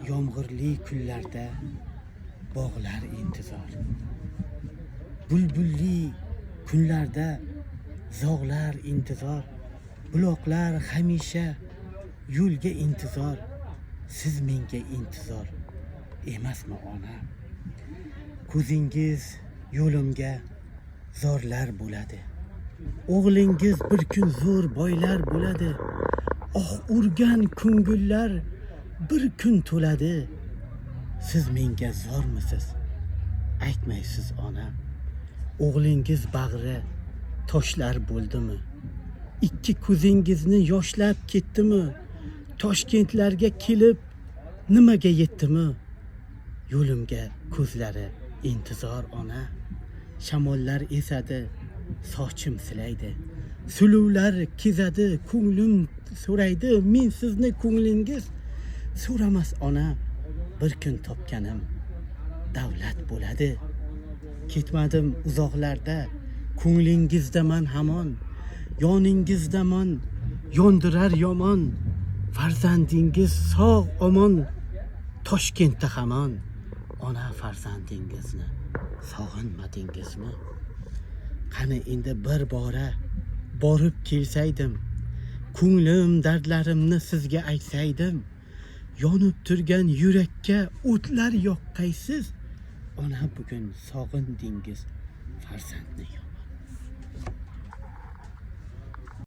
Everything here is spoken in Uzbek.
Yomg'irli kunlarda bog'lar intizor. Bulbulli kunlarda zog'lar intizor. Buloqlar hamisha yo'lga intizor. Siz menga intizor emasmi ona? Ko'zingiz yo'limga zorlar bo'ladi. O'g'lingiz bir kun zo'r boylar bo'ladi. Urgan ko'ngillar bir kun to'ladi. Siz menga zormisiz? Aytmaysiz ona. O'g'lingiz bag'ri toshlar bo'ldimi? Ikki ko'zingizni yoshlab ketdimi? Toshkentlarga kelib nimaga yetdimi? Yo'limga ko'zlari intizor ona. Shamollar esadi, sochim silaydi. Suluvlar kezadi, ko'nglim so'raydi. Men sizni ko'nglingiz so'ramas ona. Bir kun topganim davlat bo'ladi. Ketmadim uzoqlarda, ko'nglingizdaman hamon. Yoningizdaman, yondirar yomon. Farzandingiz sog' omon, Toshkentda hamon. Ona farzandingizni sog'inmadingizmi? Qani endi bir bora borib kelsaydim, ko'nglim dardlarimni sizga aytsaydim. Yonib turgan yurakka o'tlar yoqqaysiz. Ona bugun sog'indingiz farzandni.